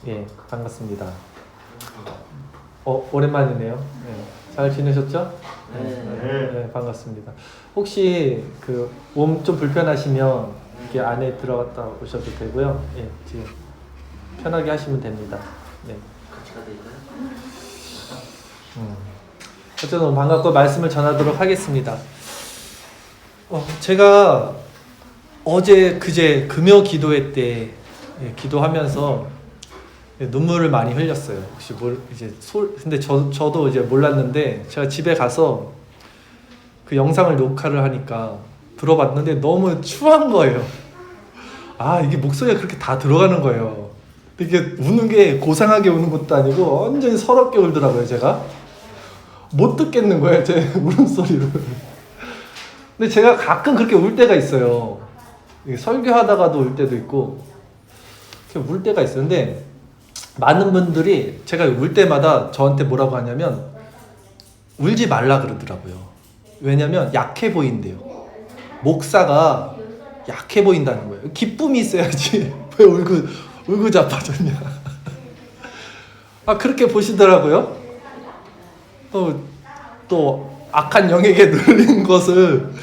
예, 반갑습니다. 오랜만이네요. 예, 잘 지내셨죠? 네, 반갑습니다. 혹시 몸 좀 불편하시면 이렇게 안에 들어갔다 오셔도 되고요. 예, 지금 편하게 하시면 됩니다. 네. 어쨌든 너무 반갑고 말씀을 전하도록 하겠습니다. 제가 어제 그제 금요 기도회 때 기도하면서 눈물을 많이 흘렸어요. 혹시 근데 저도 이제 몰랐는데 제가 집에 가서 그 영상을 녹화를 하니까 들어봤는데 너무 추한 거예요. 이게 목소리가 그렇게 다 들어가는 거예요. 이게 우는 게 고상하게 우는 것도 아니고 완전히 서럽게 울더라고요. 제가 못 듣겠는 거예요, 제 울음소리를. 근데 제가 가끔 그렇게 울 때가 있어요. 설교하다가도 울 때도 있고 울 때가 있어요. 근데 많은 분들이 제가 울 때마다 저한테 뭐라고 하냐면 울지 말라 그러더라고요. 왜냐면 약해 보인대요. 목사가 약해 보인다는 거예요. 기쁨이 있어야지 왜 울고 자빠졌냐. 그렇게 보시더라고요. 또 악한 영에게 눌린 것을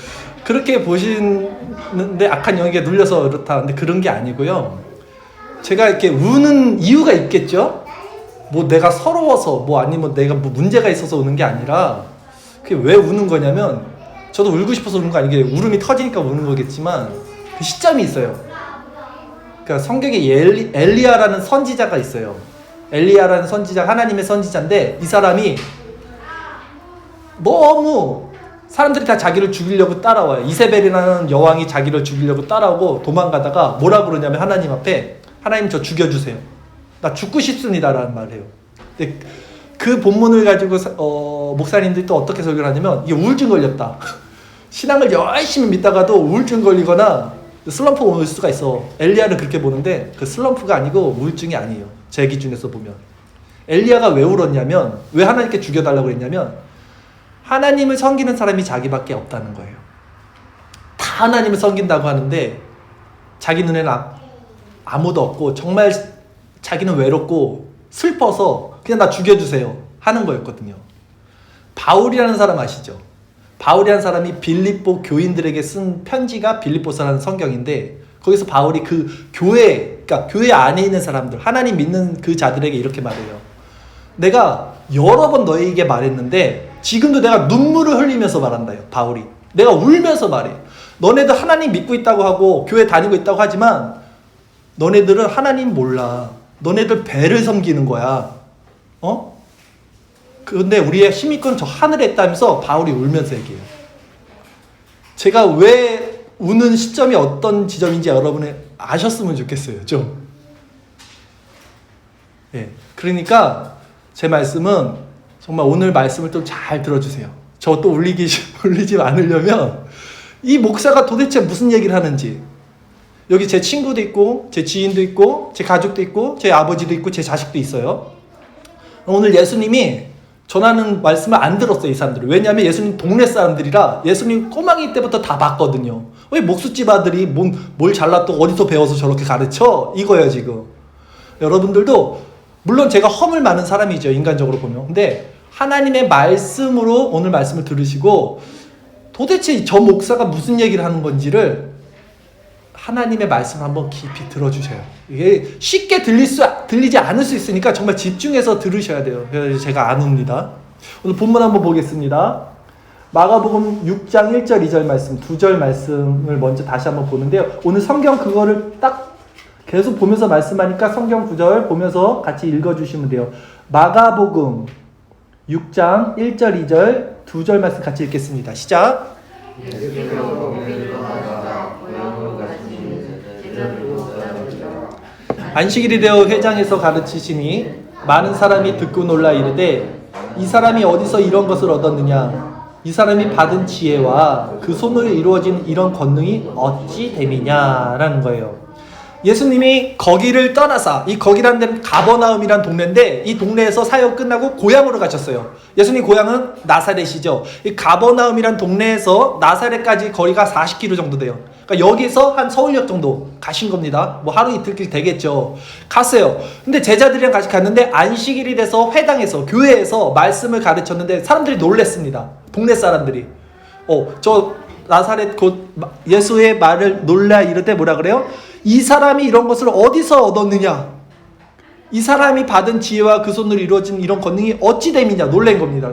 그렇게 보시는데 악한 영에게 눌려서 그렇다. 근데 그런 게 아니고요. 제가 이렇게 우는 이유가 있겠죠? 내가 서러워서 아니면 내가 문제가 있어서 우는 게 아니라 그게 왜 우는 거냐면 저도 울고 싶어서 우는 거 아니게 울음이 터지니까 우는 거겠지만 그 시점이 있어요. 그러니까 성경에 엘리야라는 선지자가 있어요. 엘리야라는 선지자, 하나님의 선지자인데 이 사람이 너무 사람들이 다 자기를 죽이려고 따라와요. 이세벨이라는 여왕이 자기를 죽이려고 따라오고 도망가다가 뭐라 그러냐면 하나님 앞에 하나님 저 죽여주세요. 나 죽고 싶습니다 라는 말을 해요. 근데 그 본문을 가지고 목사님들이 또 어떻게 설교를 하냐면 이게 우울증 걸렸다. 신앙을 열심히 믿다가도 우울증 걸리거나 슬럼프가 올 수가 있어. 엘리야는 그렇게 보는데 그 슬럼프가 아니고 우울증이 아니에요. 제 기준에서 보면. 엘리야가 왜 울었냐면 왜 하나님께 죽여달라고 그랬냐면 하나님을 섬기는 사람이 자기밖에 없다는 거예요. 다 하나님을 섬긴다고 하는데 자기 눈에는 아무도 없고 정말 자기는 외롭고 슬퍼서 그냥 나 죽여주세요 하는 거였거든요. 바울이라는 사람 아시죠? 바울이라는 사람이 빌립보 교인들에게 쓴 편지가 빌립보서라는 성경인데 거기서 바울이 그 그러니까 교회 안에 있는 사람들, 하나님 믿는 그 자들에게 이렇게 말해요. 내가 여러 번 너희에게 말했는데 지금도 내가 눈물을 흘리면서 말한다요. 바울이. 내가 울면서 말해. 너네들 하나님 믿고 있다고 하고 교회 다니고 있다고 하지만 너네들은 하나님 몰라. 너네들 배를 섬기는 거야. 근데 우리의 힘이 건 저 하늘에 있다면서 바울이 울면서 얘기해요. 제가 왜 우는 시점이 어떤 지점인지 여러분이 아셨으면 좋겠어요. 좀. 그러니까 제 말씀은 정말 오늘 말씀을 좀 잘 들어주세요. 저 또 울리지 않으려면 이 목사가 도대체 무슨 얘기를 하는지 여기 제 친구도 있고 제 지인도 있고 제 가족도 있고 제 아버지도 있고 제 자식도 있어요. 오늘 예수님이 전하는 말씀을 안 들었어요. 이 사람들이. 왜냐하면 예수님 동네 사람들이라 예수님 꼬망이 때부터 다 봤거든요. 왜 목수집 아들이 뭘 잘났다고 어디서 배워서 저렇게 가르쳐? 이거예요 지금. 여러분들도 물론 제가 허물 많은 사람이죠. 인간적으로 보면. 근데 하나님의 말씀으로 오늘 말씀을 들으시고 도대체 저 목사가 무슨 얘기를 하는 건지를 하나님의 말씀을 한번 깊이 들어주셔요. 이게 쉽게 들리지 않을 수 있으니까 정말 집중해서 들으셔야 돼요. 그래서 제가 안 웁니다. 오늘 본문 한번 보겠습니다. 마가복음 6장 1절 2절 말씀, 2절 말씀을 먼저 다시 한번 보는데요. 오늘 성경 그거를 딱 계속 보면서 말씀하니까 성경 9절 보면서 같이 읽어주시면 돼요. 마가복음 6장 1절 2절 2절 말씀 같이 읽겠습니다. 시작. 안식일이 되어 회당에서 가르치시니 많은 사람이 듣고 놀라 이르되 이 사람이 어디서 이런 것을 얻었느냐? 이 사람이 받은 지혜와 그 손으로 이루어진 이런 권능이 어찌 됨이냐라는 거예요. 예수님이 거기를 떠나서 이 거기라는 데는 가버나움이라는 동네인데 이 동네에서 사역 끝나고 고향으로 가셨어요. 예수님 고향은 나사렛이죠. 이 가버나움이라는 동네에서 나사렛까지 거리가 40km 정도 돼요. 그러니까 그러니까 여기서 한 서울역 정도 가신 겁니다. 뭐 하루 이틀길 되겠죠. 갔어요. 근데 제자들이랑 같이 갔는데 안식일이 돼서 회당에서 교회에서 말씀을 가르쳤는데 사람들이 놀랬습니다. 동네 사람들이. 저 나사렛 곧 예수의 말을 놀라 이르되 뭐라 그래요? 이 사람이 이런 것을 어디서 얻었느냐? 이 사람이 받은 지혜와 그 손으로 이루어진 이런 권능이 어찌 됨이냐? 놀란 겁니다.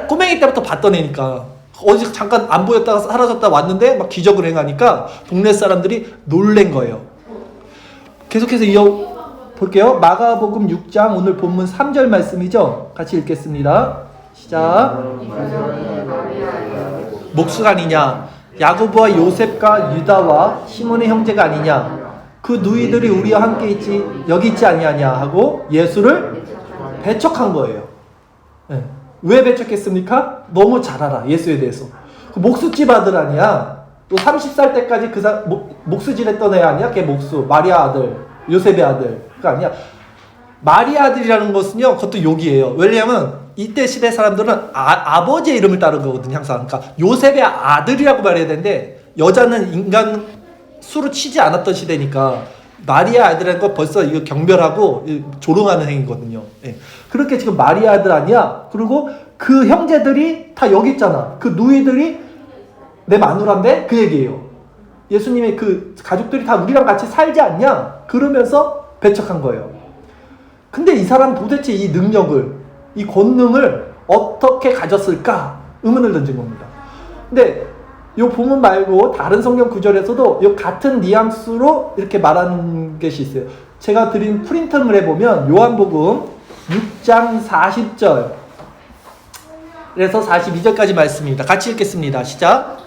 꼬맹이 때부터 봤던 애니까. 어디 잠깐 안 보였다가 사라졌다 왔는데 막 기적을 행하니까 동네 사람들이 놀란 거예요. 계속해서 볼게요. 마가복음 6장 오늘 본문 3절 말씀이죠. 같이 읽겠습니다. 시작. 목수가 아니냐? 야고보와 요셉과 유다와 시몬의 형제가 아니냐? 그 누이들이 우리와 함께 여기 있지 아니하냐 하고 예수를 배척한 거예요. 네. 왜 배척했습니까? 너무 잘 알아, 예수에 대해서. 그 목수집 아들 아니야? 또 30살 때까지 목수질 했던 애 아니야? 걔 목수, 마리아 아들, 요셉의 아들. 그거 아니야? 마리아 아들이라는 것은요, 그것도 욕이에요. 왜냐하면 이때 시대 사람들은 아버지의 이름을 따른 거거든요, 항상. 그러니까 요셉의 아들이라고 말해야 되는데, 여자는 인간 수로 치지 않았던 시대니까, 마리아 아들이라는 거 벌써 이거 경멸하고 조롱하는 행위거든요. 예. 그렇게 지금 마리아 아들 아니야? 그리고 그 형제들이 다 여기 있잖아. 그 누이들이 내 마누라인데? 그 얘기예요. 예수님의 그 가족들이 다 우리랑 같이 살지 않냐? 그러면서 배척한 거예요. 근데 이 사람 도대체 이 능력을, 이 권능을 어떻게 가졌을까? 의문을 던진 겁니다. 근데 이 본문 말고 다른 성경 구절에서도 이 같은 뉘앙스로 이렇게 말하는 것이 있어요. 제가 드린 프린팅을 해보면 요한복음 6장 40절 그래서 42절까지 말씀입니다. 같이 읽겠습니다. 시작.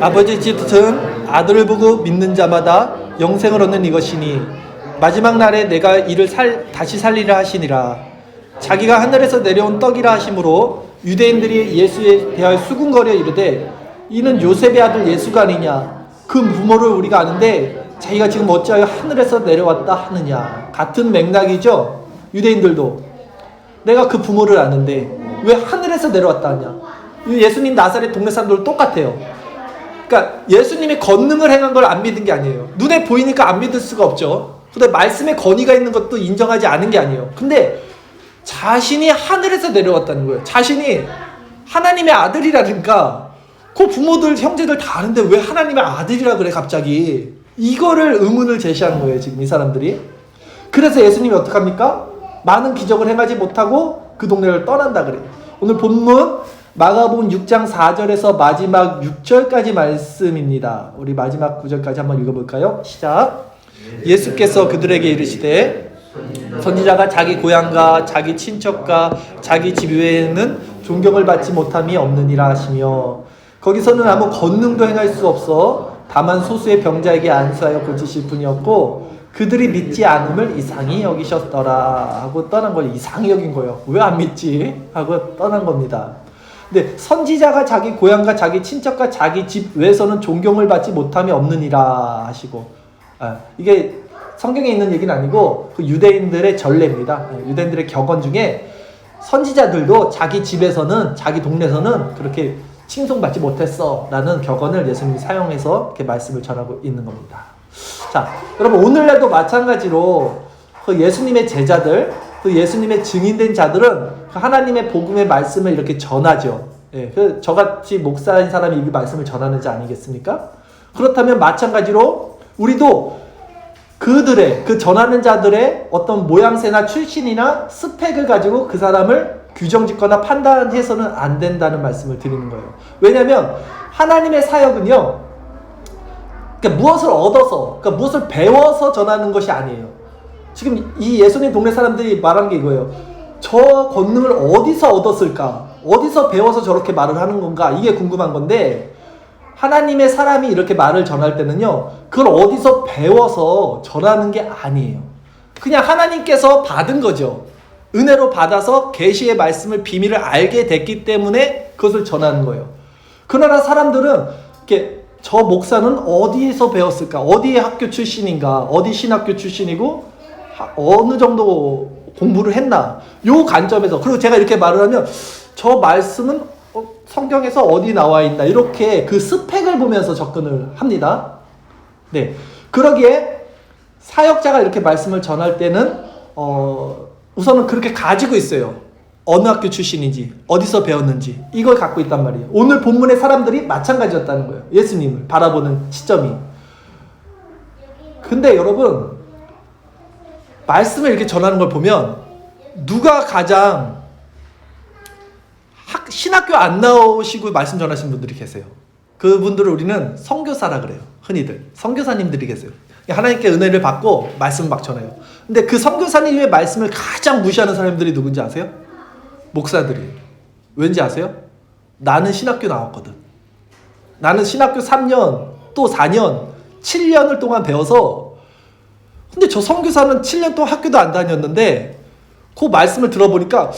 아버지 뜻은 아들을 보고 믿는 자마다 영생을 얻는 이것이니 마지막 날에 내가 이를 다시 살리라 하시니라. 자기가 하늘에서 내려온 떡이라 하심으로 유대인들이 예수에 대하여 수군거려 이르되 이는 요셉의 아들 예수가 아니냐? 그 부모를 우리가 아는데 자기가 지금 어찌하여 하늘에서 내려왔다 하느냐? 같은 맥락이죠. 유대인들도 내가 그 부모를 아는데 왜 하늘에서 내려왔다 하냐? 예수님 나사렛 동네 사람들도 똑같아요. 그러니까 예수님이 권능을 행한 걸 안 믿은 게 아니에요. 눈에 보이니까 안 믿을 수가 없죠. 근데 말씀에 권위가 있는 것도 인정하지 않은 게 아니에요. 근데 자신이 하늘에서 내려왔다는 거예요. 자신이 하나님의 아들이라든가 그 부모들, 형제들 다 아는데 왜 하나님의 아들이라 그래 갑자기. 이거를 의문을 제시하는 거예요 지금 이 사람들이. 그래서 예수님이 어떡합니까? 많은 기적을 행하지 못하고 그 동네를 떠난다 그래요. 오늘 본문 마가복음 6장 4절에서 마지막 6절까지 말씀입니다. 우리 마지막 9절까지 한번 읽어볼까요? 시작. 예수께서 그들에게 이르시되 선지자가 자기 고향과 자기 친척과 자기 집 외에는 존경을 받지 못함이 없느니라 하시며 거기서는 아무 권능도 행할 수 없어 다만 소수의 병자에게 안수하여 고치실 뿐이었고 그들이 믿지 않음을 이상히 여기셨더라 하고 떠난 거예요. 이상히 여긴 거예요. 왜 안 믿지? 하고 떠난 겁니다. 근데 선지자가 자기 고향과 자기 친척과 자기 집 외에서는 존경을 받지 못함이 없느니라 하시고 이게 성경에 있는 얘기는 아니고 그 유대인들의 전례입니다. 유대인들의 격언 중에 선지자들도 자기 집에서는 자기 동네에서는 그렇게 칭송받지 못했어 라는 격언을 예수님이 사용해서 이렇게 말씀을 전하고 있는 겁니다. 자, 여러분 오늘날도 마찬가지로 그 예수님의 제자들, 그 예수님의 증인된 자들은 그 하나님의 복음의 말씀을 이렇게 전하죠. 예, 그 저같이 목사인 사람이 이 말씀을 전하는 자 아니겠습니까? 그렇다면 마찬가지로 우리도 그들의 그 전하는 자들의 어떤 모양새나 출신이나 스펙을 가지고 그 사람을 규정짓거나 판단해서는 안 된다는 말씀을 드리는 거예요. 왜냐하면 하나님의 사역은요, 그러니까 무엇을 얻어서, 그러니까 무엇을 배워서 전하는 것이 아니에요. 지금 이 예수님 동네 사람들이 말한 게 이거예요. 저 권능을 어디서 얻었을까? 어디서 배워서 저렇게 말을 하는 건가? 이게 궁금한 건데 하나님의 사람이 이렇게 말을 전할 때는요, 그걸 어디서 배워서 전하는 게 아니에요. 그냥 하나님께서 받은 거죠. 은혜로 받아서 계시의 말씀을 비밀을 알게 됐기 때문에 그것을 전하는 거예요. 그러나 사람들은 이렇게 저 목사는 어디에서 배웠을까? 어디 학교 출신인가? 어디 신학교 출신이고 어느 정도 공부를 했나? 요 관점에서. 그리고 제가 이렇게 말을 하면 저 말씀은 성경에서 어디 나와 있나 이렇게 그 스펙을 보면서 접근을 합니다. 네, 그러기에 사역자가 이렇게 말씀을 전할 때는 우선은 그렇게 가지고 있어요. 어느 학교 출신인지, 어디서 배웠는지 이걸 갖고 있단 말이에요. 오늘 본문의 사람들이 마찬가지였다는 거예요. 예수님을 바라보는 시점이. 근데 여러분, 말씀을 이렇게 전하는 걸 보면 누가 가장 신학교 안 나오시고 말씀 전하시는 분들이 계세요. 그분들을 우리는 선교사라 그래요. 흔히들 선교사님들이 계세요. 하나님께 은혜를 받고 말씀을 막 전해요. 근데 그 선교사님의 말씀을 가장 무시하는 사람들이 누군지 아세요? 목사들이에요. 왠지 아세요? 나는 신학교 나왔거든. 나는 신학교 3년 또 4년 7년을 동안 배워서, 근데 저 선교사는 7년 동안 학교도 안 다녔는데 그 말씀을 들어보니까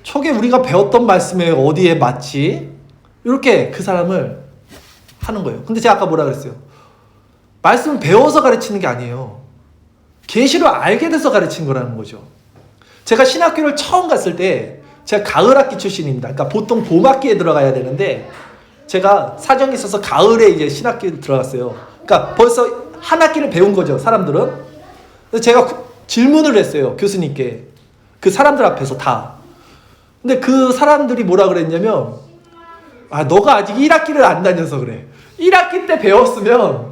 저게 우리가 배웠던 말씀에 어디에 맞지? 이렇게 그 사람을 하는 거예요. 근데 제가 아까 뭐라 그랬어요? 말씀을 배워서 가르치는 게 아니에요. 계시를 알게 돼서 가르치는 거라는 거죠. 제가 신학교를 처음 갔을 때, 제가 가을학기 출신입니다. 그러니까 보통 봄학기에 들어가야 되는데 제가 사정이 있어서 가을에 이제 신학기에 들어갔어요. 그러니까 벌써 한 학기를 배운 거죠, 사람들은. 그래서 제가 질문을 했어요, 교수님께. 그 사람들 앞에서 다. 근데 그 사람들이 뭐라 그랬냐면, 너가 아직 1학기를 안 다녀서 그래. 1학기 때 배웠으면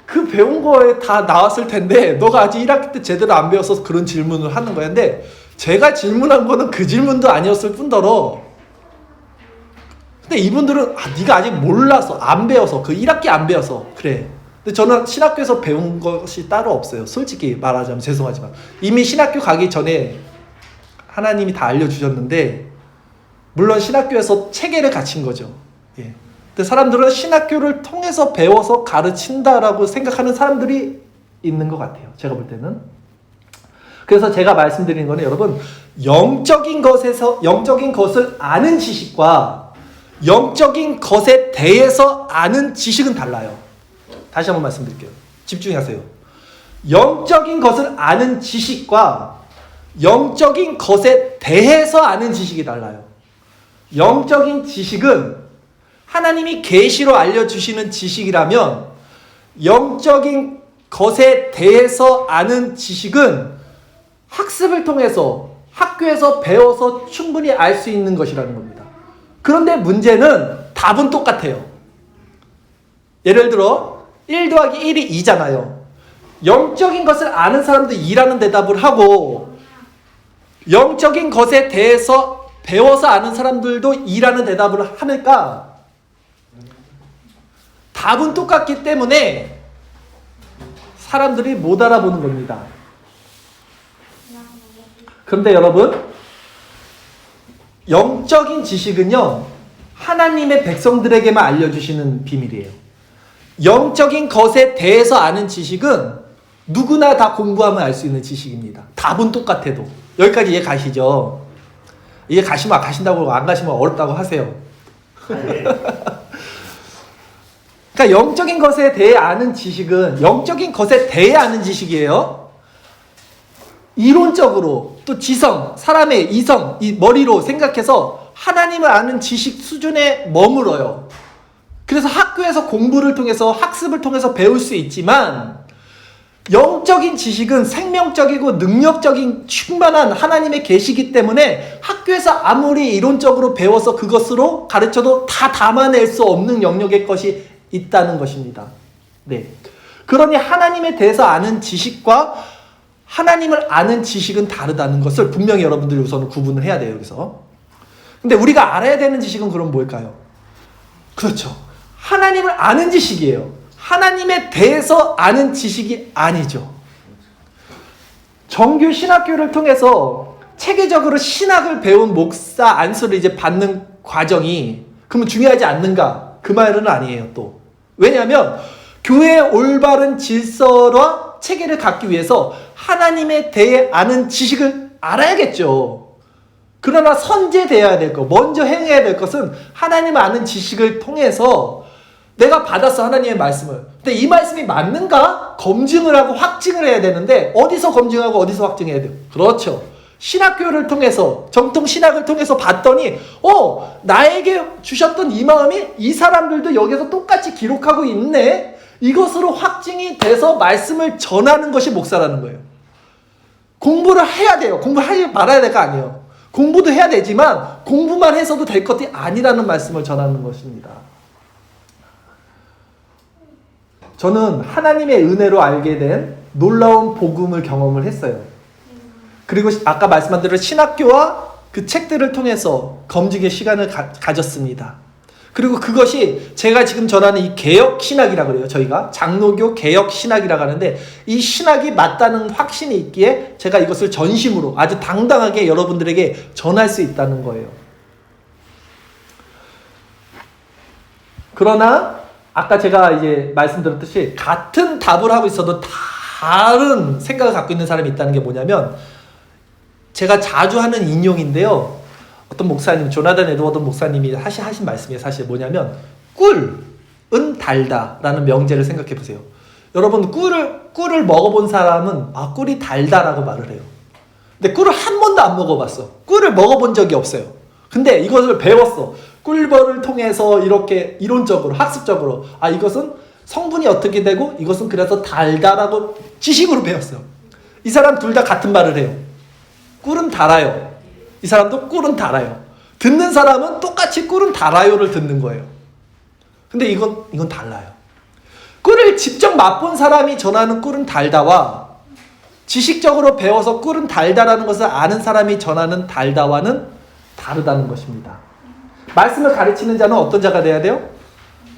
그 배운 거에 다 나왔을 텐데 너가 아직 1학기 때 제대로 안 배워서 그런 질문을 하는 거야. 근데 제가 질문한 거는 그 질문도 아니었을 뿐더러, 근데 이분들은 네가 아직 몰라서 안 배워서, 그 1학기 안 배워서 그래. 근데 저는 신학교에서 배운 것이 따로 없어요. 솔직히 말하자면 죄송하지만 이미 신학교 가기 전에 하나님이 다 알려주셨는데, 물론 신학교에서 체계를 갖춘 거죠. 예. 근데 사람들은 신학교를 통해서 배워서 가르친다라고 생각하는 사람들이 있는 것 같아요. 제가 볼 때는. 그래서 제가 말씀드리는 거는, 여러분, 영적인 것을 아는 지식과 영적인 것에 대해서 아는 지식은 달라요. 다시 한번 말씀드릴게요. 집중하세요. 영적인 것을 아는 지식과 영적인 것에 대해서 아는 지식이 달라요. 영적인 지식은 하나님이 계시로 알려주시는 지식이라면, 영적인 것에 대해서 아는 지식은 학습을 통해서 학교에서 배워서 충분히 알 수 있는 것이라는 겁니다. 그런데 문제는 답은 똑같아요. 예를 들어 1 더하기 1이 2잖아요. 영적인 것을 아는 사람도 2라는 대답을 하고, 영적인 것에 대해서 배워서 아는 사람들도 2라는 대답을 하니까 답은 똑같기 때문에 사람들이 못 알아보는 겁니다. 그런데 여러분, 영적인 지식은요, 하나님의 백성들에게만 알려주시는 비밀이에요. 영적인 것에 대해서 아는 지식은 누구나 다 공부하면 알 수 있는 지식입니다. 답은 똑같아도. 여기까지 이해 가시죠? 이해 가시면 가신다고, 안 가시면 어렵다고 하세요. 그러니까 영적인 것에 대해 아는 지식은 영적인 것에 대해 아는 지식이에요. 이론적으로, 또 지성, 사람의 이성, 이 머리로 생각해서 하나님을 아는 지식 수준에 머물어요. 그래서 학교에서 공부를 통해서, 학습을 통해서 배울 수 있지만, 영적인 지식은 생명적이고 능력적인 충만한 하나님의 계시이기 때문에 학교에서 아무리 이론적으로 배워서 그것으로 가르쳐도 다 담아낼 수 없는 영역의 것이 있다는 것입니다. 네. 그러니 하나님에 대해서 아는 지식과 하나님을 아는 지식은 다르다는 것을 분명히 여러분들이 우선 구분을 해야 돼요, 여기서. 근데 우리가 알아야 되는 지식은 그럼 뭘까요? 그렇죠. 하나님을 아는 지식이에요. 하나님에 대해서 아는 지식이 아니죠. 정규 신학교를 통해서 체계적으로 신학을 배운 목사 안수를 이제 받는 과정이 그러면 중요하지 않는가? 그 말은 아니에요, 또. 왜냐하면 교회의 올바른 질서와 체계를 갖기 위해서 하나님에 대해 아는 지식을 알아야겠죠. 그러나 선제되어야 될 것, 먼저 행해야 될 것은 하나님을 아는 지식을 통해서 내가 받았어, 하나님의 말씀을. 근데 이 말씀이 맞는가? 검증을 하고 확증을 해야 되는데, 어디서 검증하고 어디서 확증해야 돼요? 그렇죠. 신학교를 통해서, 정통 신학을 통해서 봤더니 나에게 주셨던 이 마음이 이 사람들도 여기서 똑같이 기록하고 있네. 이것으로 확증이 돼서 말씀을 전하는 것이 목사라는 거예요. 공부를 해야 돼요. 공부하지 말아야 될거 아니에요. 공부도 해야 되지만 공부만 해서도 될 것이 아니라는 말씀을 전하는 것입니다. 저는 하나님의 은혜로 알게 된 놀라운 복음을 경험을 했어요. 그리고 아까 말씀한 대로 신학교와 그 책들을 통해서 검증의 시간을 가졌습니다. 그리고 그것이 제가 지금 전하는 이 개혁 신학이라고 그래요. 저희가 장로교 개혁 신학이라고 하는데 이 신학이 맞다는 확신이 있기에 제가 이것을 전심으로 아주 당당하게 여러분들에게 전할 수 있다는 거예요. 그러나 아까 제가 이제 말씀드렸듯이 같은 답을 하고 있어도 다른 생각을 갖고 있는 사람이 있다는 게 뭐냐면, 제가 자주 하는 인용인데요. 어떤 목사님, 조나단 에드워드 목사님이 하신 말씀이 사실 뭐냐면, 꿀은 달다라는 명제를 생각해 보세요. 여러분, 꿀을 먹어본 사람은 꿀이 달다라고 말을 해요. 근데 꿀을 한 번도 안 먹어봤어. 꿀을 먹어본 적이 없어요. 근데 이것을 배웠어. 꿀벌을 통해서 이렇게 이론적으로, 학습적으로 이것은 성분이 어떻게 되고 이것은 그래서 달다라고 지식으로 배웠어요. 이 사람 둘 다 같은 말을 해요. 꿀은 달아요. 이 사람도 꿀은 달아요. 듣는 사람은 똑같이 꿀은 달아요를 듣는 거예요. 근데 이건 달라요. 꿀을 직접 맛본 사람이 전하는 꿀은 달다와 지식적으로 배워서 꿀은 달다라는 것을 아는 사람이 전하는 달다와는 다르다는 것입니다. 말씀을 가르치는 자는 어떤 자가 돼야 돼요?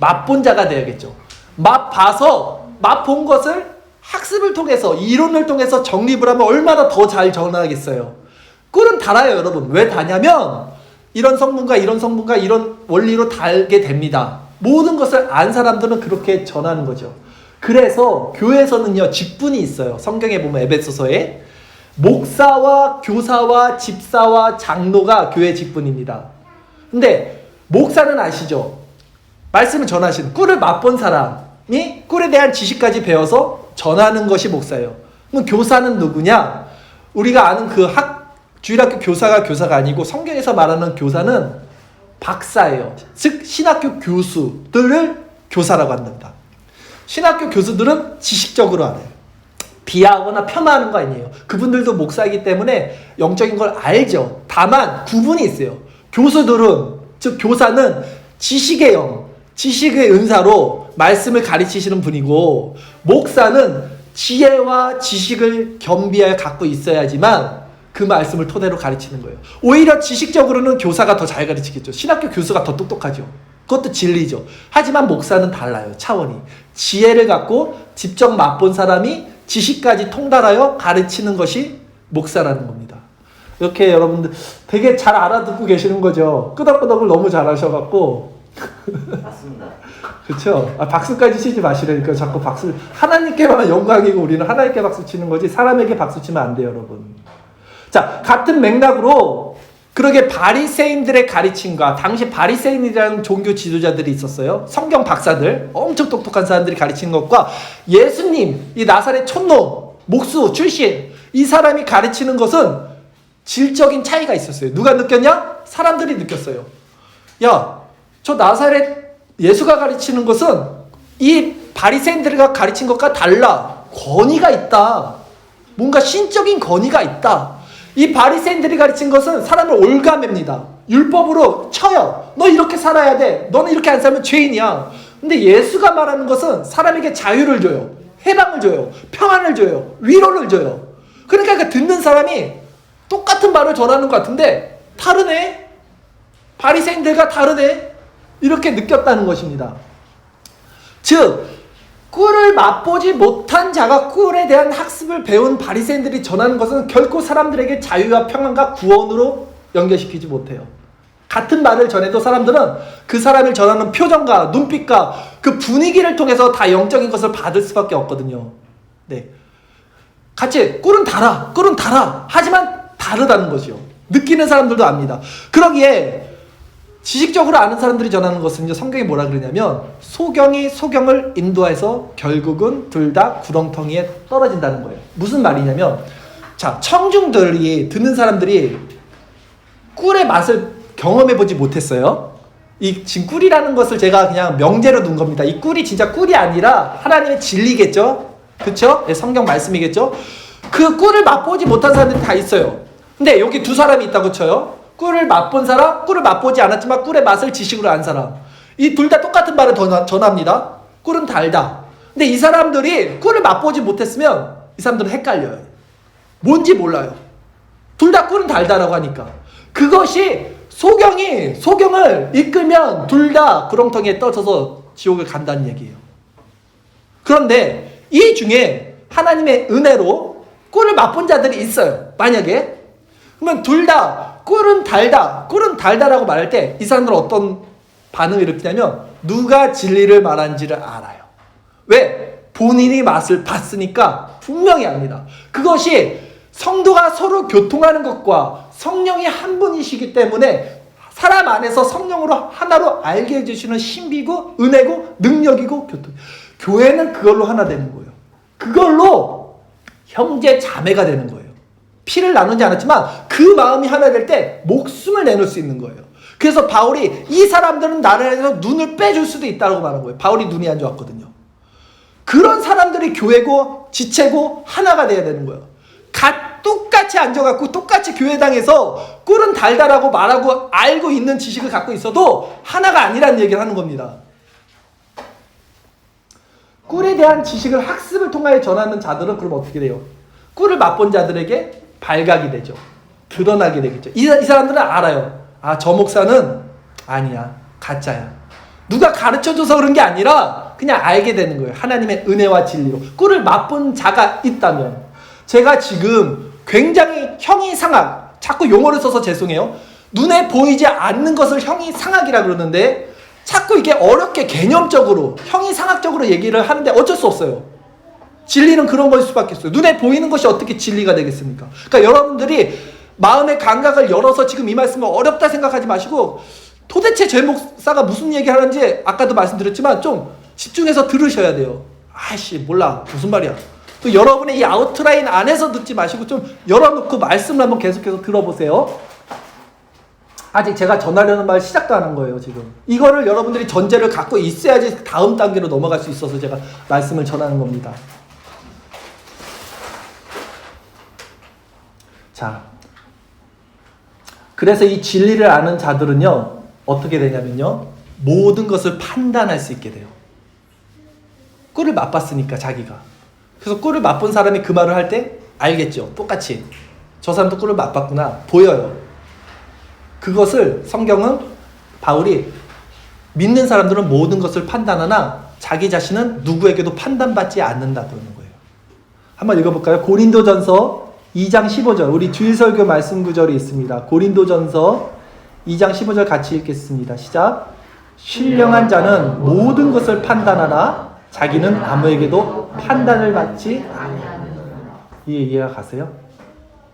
맛본 자가 돼야겠죠. 맛본 것을 학습을 통해서, 이론을 통해서 정립을 하면 얼마나 더 잘 전하겠어요. 꿀은 달아요, 여러분. 왜 다냐면 이런 성분과 이런 성분과 이런 원리로 달게 됩니다. 모든 것을 안 사람들은 그렇게 전하는 거죠. 그래서 교회에서는요, 직분이 있어요. 성경에 보면 에베소서에 목사와 교사와 집사와 장로가 교회 직분입니다. 근데 목사는 아시죠? 말씀을 전하신 꿀을 맛본 사람이 꿀에 대한 지식까지 배워서 전하는 것이 목사예요. 그럼 교사는 누구냐? 우리가 아는 그 주일학교 교사가 아니고 성경에서 말하는 교사는 박사예요. 즉 신학교 교수들을 교사라고 한답니다. 신학교 교수들은 지식적으로 알아요. 비하하거나 폄하하는 거 아니에요. 그분들도 목사이기 때문에 영적인 걸 알죠. 다만 구분이 있어요. 교수들은, 즉 교사는 지식의 영, 지식의 은사로 말씀을 가르치시는 분이고, 목사는 지혜와 지식을 겸비하여 갖고 있어야지만 그 말씀을 토대로 가르치는 거예요. 오히려 지식적으로는 교사가 더 잘 가르치겠죠. 신학교 교수가 더 똑똑하죠. 그것도 진리죠. 하지만 목사는 달라요. 차원이. 지혜를 갖고 직접 맛본 사람이 지식까지 통달하여 가르치는 것이 목사라는 겁니다. 이렇게 여러분들 되게 잘 알아듣고 계시는 거죠. 끄덕끄덕을 너무 잘하셔갖고. 맞습니다. 그렇죠. 박수까지 치지 마시라니까. 자꾸 박수. 하나님께만 영광이고 우리는 하나님께 박수 치는 거지 사람에게 박수 치면 안 돼요, 여러분. 자, 같은 맥락으로 그러게 바리새인들의 가르침과, 당시 바리새인이라는 종교 지도자들이 있었어요. 성경 박사들, 엄청 똑똑한 사람들이 가르치는 것과 예수님, 이 나사렛 촌놈, 목수 출신, 이 사람이 가르치는 것은 질적인 차이가 있었어요. 누가 느꼈냐? 사람들이 느꼈어요. 야, 저 나사렛 예수가 가르치는 것은 이 바리새인들이 가르친 것과 달라. 권위가 있다. 뭔가 신적인 권위가 있다. 이 바리새인들이 가르친 것은 사람을 올가맵니다. 율법으로 쳐요. 너 이렇게 살아야 돼. 너는 이렇게 안 살면 죄인이야. 근데 예수가 말하는 것은 사람에게 자유를 줘요. 해방을 줘요. 평안을 줘요. 위로를 줘요. 그러니까 그 듣는 사람이 똑같은 말을 전하는 것 같은데 다르네. 바리새인들과 다르네. 이렇게 느꼈다는 것입니다. 즉 꿀을 맛보지 못한 자가 꿀에 대한 학습을 배운 바리새인들이 전하는 것은 결코 사람들에게 자유와 평안과 구원으로 연결시키지 못해요. 같은 말을 전해도 사람들은 그 사람이 전하는 표정과 눈빛과 그 분위기를 통해서 다 영적인 것을 받을 수밖에 없거든요. 네, 같이 꿀은 달아 하지만 다르다는 거죠. 느끼는 사람들도 압니다. 그러기에 지식적으로 아는 사람들이 전하는 것은 성경이 뭐라 그러냐면 소경이 소경을 인도해서 결국은 둘 다 구렁텅이에 떨어진다는 거예요. 무슨 말이냐면 자, 청중들이 듣는 사람들이 꿀의 맛을 경험해보지 못했어요. 이 지금 꿀이라는 것을 제가 그냥 명제로 둔 겁니다. 이 꿀이 진짜 꿀이 아니라 하나님의 진리겠죠? 그쵸? 네, 성경 말씀이겠죠? 그 꿀을 맛보지 못한 사람들이 다 있어요. 근데 여기 두 사람이 있다고 쳐요. 꿀을 맛본 사람, 꿀을 맛보지 않았지만 꿀의 맛을 지식으로 안 사람. 이 둘 다 똑같은 말을 전합니다. 꿀은 달다. 근데 이 사람들이 꿀을 맛보지 못했으면 이 사람들은 헷갈려요. 뭔지 몰라요. 둘 다 꿀은 달다라고 하니까. 그것이 소경을 이끌면 둘 다 구렁텅이에 떨어져서 지옥을 간다는 얘기예요. 그런데 이 중에 하나님의 은혜로 꿀을 맛본 자들이 있어요. 만약에. 그러면 둘 다 꿀은 달다라고 말할 때 이 사람들은 어떤 반응을 일으키냐면 누가 진리를 말하는지를 알아요. 왜? 본인이 맛을 봤으니까 분명히 압니다. 그것이 성도가 서로 교통하는 것과 성령이 한 분이시기 때문에 사람 안에서 성령으로 하나로 알게 해주시는 신비고 은혜고 능력이고 교통. 교회는 그걸로 하나 되는 거예요. 그걸로 형제 자매가 되는 거예요. 피를 나누지 않았지만 그 마음이 하나 될 때 목숨을 내놓을 수 있는 거예요. 그래서 바울이 이 사람들은 나를 향해서 눈을 빼줄 수도 있다고 말한 거예요. 바울이 눈이 안 좋았거든요. 그런 사람들이 교회고 지체고 하나가 돼야 되는 거예요. 똑같이 앉아갖고 똑같이 교회당에서 꿀은 달다라고 말하고 알고 있는 지식을 갖고 있어도 하나가 아니라는 얘기를 하는 겁니다. 꿀에 대한 지식을 학습을 통하여 전하는 자들은 그럼 어떻게 돼요? 꿀을 맛본 자들에게 발각이 되죠. 드러나게 되겠죠. 이 사람들은 알아요. 아, 저 목사는 아니야. 가짜야. 누가 가르쳐줘서 그런 게 아니라 그냥 알게 되는 거예요. 하나님의 은혜와 진리로. 꿀을 맛본 자가 있다면. 제가 지금 굉장히 형이상학, 자꾸 용어를 써서 죄송해요. 눈에 보이지 않는 것을 형이상학이라 그러는데 자꾸 이게 어렵게 개념적으로 형이상학적으로 얘기를 하는데 어쩔 수 없어요. 진리는 그런 것일 수밖에 없어요. 눈에 보이는 것이 어떻게 진리가 되겠습니까? 그러니까 여러분들이 마음의 감각을 열어서 지금 이 말씀을 어렵다 생각하지 마시고 도대체 제 목사가 무슨 얘기 하는지 아까도 말씀드렸지만 좀 집중해서 들으셔야 돼요. 아이씨 몰라 무슨 말이야. 또 여러분의 이 아웃라인 안에서 듣지 마시고 좀 열어놓고 말씀을 한번 계속해서 들어보세요. 아직 제가 전하려는 말 시작도 안 한 거예요 지금. 이거를 여러분들이 전제를 갖고 있어야지 다음 단계로 넘어갈 수 있어서 제가 말씀을 전하는 겁니다. 자, 그래서 이 진리를 아는 자들은요 어떻게 되냐면요 모든 것을 판단할 수 있게 돼요. 꿀을 맛봤으니까 자기가. 그래서 꿀을 맛본 사람이 그 말을 할 때 알겠죠. 똑같이 저 사람도 꿀을 맛봤구나 보여요. 그것을 성경은 바울이 믿는 사람들은 모든 것을 판단하나 자기 자신은 누구에게도 판단받지 않는다 그러는 거예요. 한번 읽어볼까요? 고린도전서 2장 15절 우리 주일설교 말씀 구절이 있습니다. 고린도전서 2장 15절 같이 읽겠습니다. 시작. 신령한 자는 모든 것을 판단하나 자기는 아무에게도 판단을 받지 않는다. 이해가 가세요?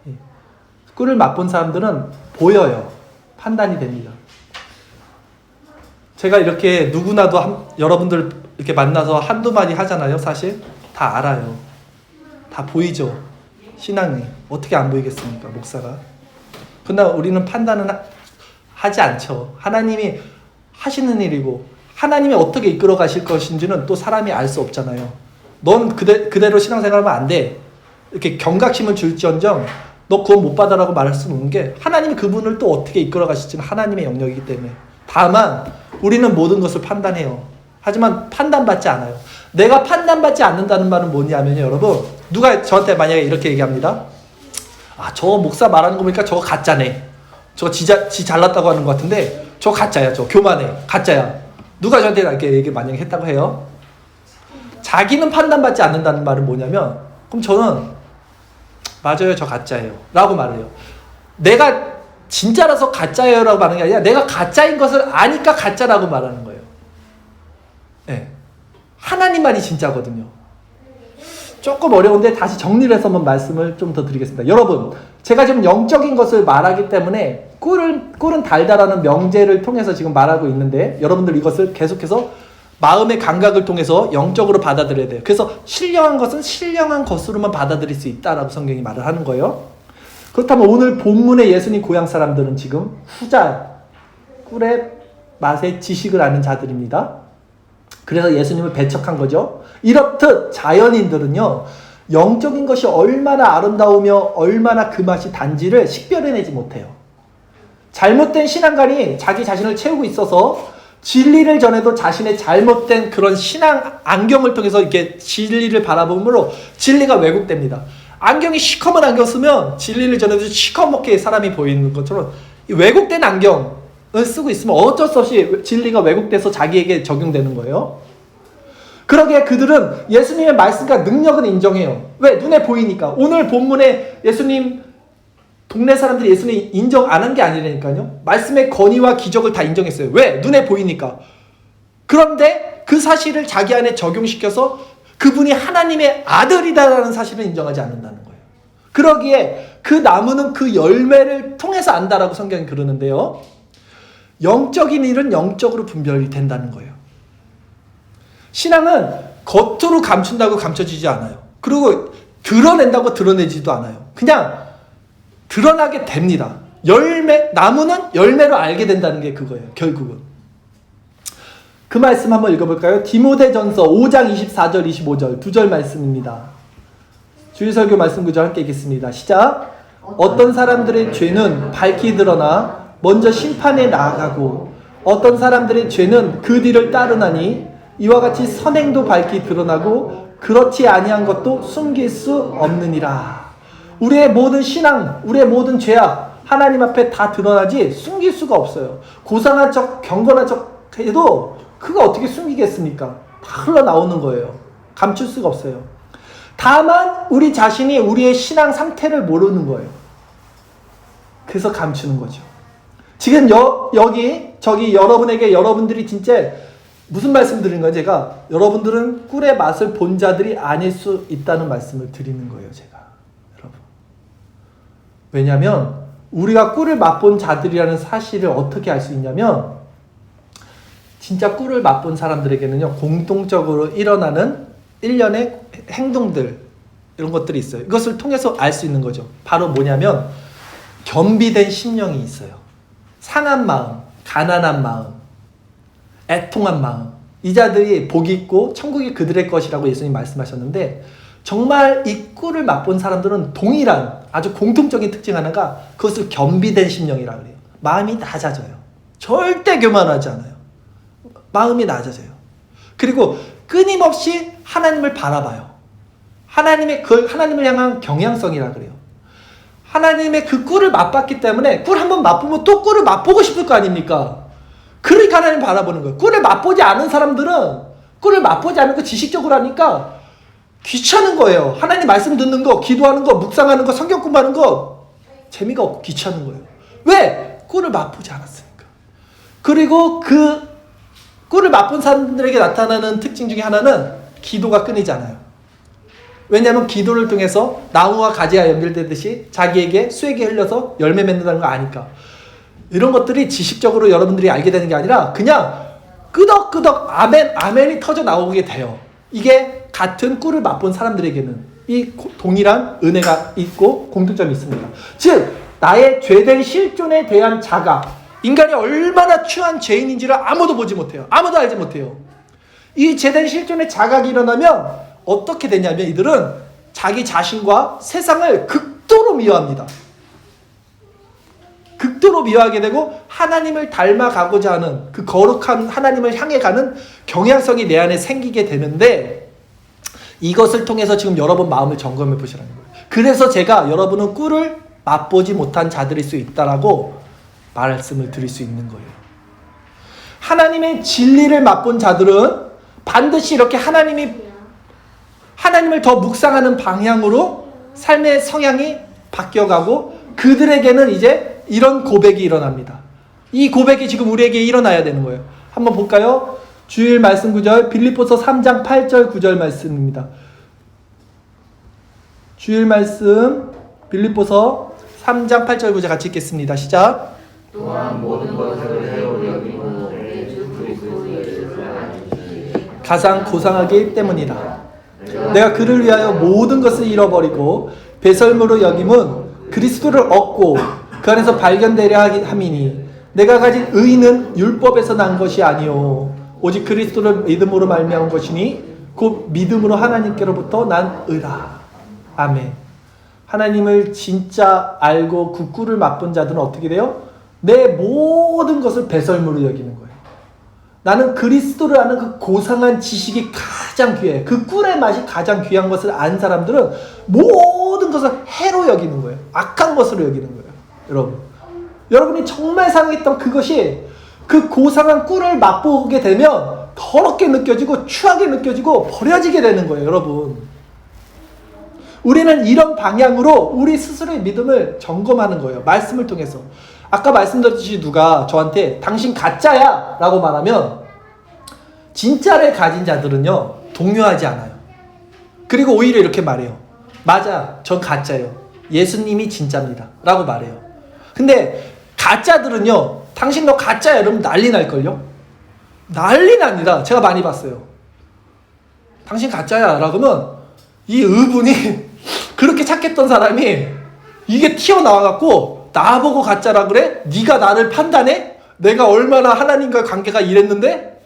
예. 꿀을 맛본 사람들은 보여요. 판단이 됩니다. 제가 이렇게 누구나도 여러분들 이렇게 만나서 한두 마디 하잖아요. 사실 다 알아요. 다 보이죠. 신앙이 어떻게 안 보이겠습니까? 목사가. 그러나 우리는 판단은 하지 않죠. 하나님이 하시는 일이고 하나님이 어떻게 이끌어 가실 것인지는 또 사람이 알 수 없잖아요. 넌 그대로 신앙생활하면 안 돼. 이렇게 경각심을 줄지언정 너 구원 못 받아라고 말할 수는 없는 게 하나님이 그분을 또 어떻게 이끌어 가실지는 하나님의 영역이기 때문에. 다만 우리는 모든 것을 판단해요. 하지만 판단받지 않아요. 내가 판단받지 않는다는 말은 뭐냐면요 여러분, 누가 저한테 만약에 이렇게 얘기합니다. 아, 저 목사 말하는 거 보니까 저거 가짜네. 저거 지 잘났다고 하는 것 같은데 저거 가짜야. 저 교만해. 가짜야. 누가 저한테 이렇게 얘기 만약에 했다고 해요. 자기는 판단받지 않는다는 말은 뭐냐면 그럼 저는 맞아요. 저 가짜예요. 라고 말해요. 내가 진짜라서 가짜예요 라고 말하는 게 아니라 내가 가짜인 것을 아니까 가짜라고 말하는 거예요. 네. 하나님만이 진짜거든요. 조금 어려운데 다시 정리를 해서 한번 말씀을 좀 더 드리겠습니다. 여러분, 제가 지금 영적인 것을 말하기 때문에 꿀은 달다라는 명제를 통해서 지금 말하고 있는데 여러분들 이것을 계속해서 마음의 감각을 통해서 영적으로 받아들여야 돼요. 그래서 신령한 것은 신령한 것으로만 받아들일 수 있다라고 성경이 말을 하는 거예요. 그렇다면 오늘 본문의 예수님 고향 사람들은 지금 후자, 꿀의 맛의 지식을 아는 자들입니다. 그래서 예수님을 배척한 거죠. 이렇듯 자연인들은요, 영적인 것이 얼마나 아름다우며 얼마나 그 맛이 단지를 식별해내지 못해요. 잘못된 신앙관이 자기 자신을 채우고 있어서 진리를 전해도 자신의 잘못된 그런 신앙 안경을 통해서 이렇게 진리를 바라보므로 진리가 왜곡됩니다. 안경이 시커먼 안경 쓰면 진리를 전해도 시커멓게 사람이 보이는 것처럼 왜곡된 안경을 쓰고 있으면 어쩔 수 없이 진리가 왜곡돼서 자기에게 적용되는 거예요. 그러기에 그들은 예수님의 말씀과 능력은 인정해요. 왜? 눈에 보이니까. 오늘 본문에 예수님 동네 사람들이 예수님 인정 안 한 게 아니라니까요. 말씀의 권위와 기적을 다 인정했어요. 왜? 눈에 보이니까. 그런데 그 사실을 자기 안에 적용시켜서 그분이 하나님의 아들이다라는 사실을 인정하지 않는다는 거예요. 그러기에 그 나무는 그 열매를 통해서 안다라고 성경이 그러는데요. 영적인 일은 영적으로 분별이 된다는 거예요. 신앙은 겉으로 감춘다고 감춰지지 않아요. 그리고 드러낸다고 드러내지도 않아요. 그냥 드러나게 됩니다. 나무는 열매로 알게 된다는 게 그거예요. 결국은. 그 말씀 한번 읽어볼까요? 디모데전서 5장 24절 25절 2절 말씀입니다. 주일설교 말씀 구절 함께 읽겠습니다. 시작. 어떤 사람들의 죄는 밝히 드러나 먼저 심판에 나아가고 어떤 사람들의 죄는 그 뒤를 따르나니 이와 같이 선행도 밝히 드러나고 그렇지 아니한 것도 숨길 수 없느니라. 우리의 모든 신앙, 우리의 모든 죄악 하나님 앞에 다 드러나지 숨길 수가 없어요. 고상한 척, 경건한 척 해도 그거 어떻게 숨기겠습니까? 다 흘러나오는 거예요. 감출 수가 없어요. 다만 우리 자신이 우리의 신앙 상태를 모르는 거예요. 그래서 감추는 거죠. 지금 저기 여러분에게 여러분들이 진짜 무슨 말씀 드리는 거예요? 제가 여러분들은 꿀의 맛을 본 자들이 아닐 수 있다는 말씀을 드리는 거예요. 제가 여러분. 왜냐하면 우리가 꿀을 맛본 자들이라는 사실을 어떻게 알 수 있냐면 진짜 꿀을 맛본 사람들에게는요 공통적으로 일어나는 일련의 행동들 이런 것들이 있어요. 이것을 통해서 알 수 있는 거죠. 바로 뭐냐면 겸비된 심령이 있어요. 상한 마음, 가난한 마음, 애통한 마음. 이 자들이 복이 있고 천국이 그들의 것이라고 예수님 말씀하셨는데 정말 이 꿀을 맛본 사람들은 동일한 아주 공통적인 특징 하나가 그것을 겸비된 심령이라고 그래요. 마음이 낮아져요. 절대 교만하지 않아요. 마음이 낮아져요. 그리고 끊임없이 하나님을 바라봐요. 하나님을 향한 경향성이라고 그래요. 하나님의 그 꿀을 맛봤기 때문에 꿀 한번 맛보면 또 꿀을 맛보고 싶을 거 아닙니까? 그러니까 하나님 바라보는 거예요. 꿀을 맛보지 않은 사람들은 꿀을 맛보지 않은 거 지식적으로 하니까 귀찮은 거예요. 하나님 말씀 듣는 거, 기도하는 거, 묵상하는 거, 성경 공부하는 거 재미가 없고 귀찮은 거예요. 왜? 꿀을 맛보지 않았으니까. 그리고 그 꿀을 맛본 사람들에게 나타나는 특징 중에 하나는 기도가 끊이지 않아요. 왜냐하면 기도를 통해서 나무와 가지가 연결되듯이 자기에게 수액이 흘려서 열매 맺는다는 거 아니까. 이런 것들이 지식적으로 여러분들이 알게 되는 게 아니라 그냥 끄덕끄덕 아멘이 터져 나오게 돼요. 이게 같은 꿀을 맛본 사람들에게는 이 동일한 은혜가 있고 공통점이 있습니다. 즉 나의 죄된 실존에 대한 자각, 인간이 얼마나 추한 죄인인지를 아무도 보지 못해요. 아무도 알지 못해요. 이 죄된 실존의 자각이 일어나면 어떻게 되냐면 이들은 자기 자신과 세상을 극도로 미워합니다. 극도로 미워하게 되고 하나님을 닮아가고자 하는 그 거룩한 하나님을 향해 가는 경향성이 내 안에 생기게 되는데 이것을 통해서 지금 여러분 마음을 점검해 보시라는 거예요. 그래서 제가 여러분은 꿀을 맛보지 못한 자들일 수 있다라고 말씀을 드릴 수 있는 거예요. 하나님의 진리를 맛본 자들은 반드시 이렇게 하나님을 더 묵상하는 방향으로 삶의 성향이 바뀌어가고 그들에게는 이제 이런 고백이 일어납니다. 이 고백이 지금 우리에게 일어나야 되는 거예요. 한번 볼까요? 주일 말씀 구절 빌립보서 3장 8절 9절 말씀입니다. 주일 말씀 빌립보서 3장 8절 9절 같이 읽겠습니다. 시작. 또한 모든 것을 배우려고 주 그리스도 예수를 알지 가장 고상하기 때문이다. 내가 그를 위하여 모든 것을 잃어버리고 배설물로 여김은 그리스도를 얻고 그 안에서 발견되려 함이니 내가 가진 의는 율법에서 난 것이 아니요 오직 그리스도를 믿음으로 말미암은 것이니 곧 믿음으로 하나님께로부터 난 의라. 아멘. 하나님을 진짜 알고 그 꿀을 맛본 자들은 어떻게 돼요? 내 모든 것을 배설물로 여기는 거예요. 나는 그리스도를 아는 그 고상한 지식이 가장 귀해. 그 꿀의 맛이 가장 귀한 것을 안 사람들은 모든 것을 해로 여기는 거예요. 악한 것으로 여기는 거예요. 여러분. 여러분이 정말 사랑했던 그것이 그 고상한 꿀을 맛보게 되면 더럽게 느껴지고 추하게 느껴지고 버려지게 되는 거예요. 여러분. 우리는 이런 방향으로 우리 스스로의 믿음을 점검하는 거예요. 말씀을 통해서. 아까 말씀드렸듯이 누가 저한테 당신 가짜야 라고 말하면 진짜를 가진 자들은요 동요하지 않아요. 그리고 오히려 이렇게 말해요. 맞아, 전 가짜예요. 예수님이 진짜입니다 라고 말해요. 근데 가짜들은요 당신 너 가짜야 이러면 난리 날걸요. 난리 납니다. 제가 많이 봤어요. 당신 가짜야 라고 하면 이 의분이 그렇게 착했던 사람이 이게 튀어나와갖고 나보고 가짜라 그래? 네가 나를 판단해? 내가 얼마나 하나님과 관계가 이랬는데?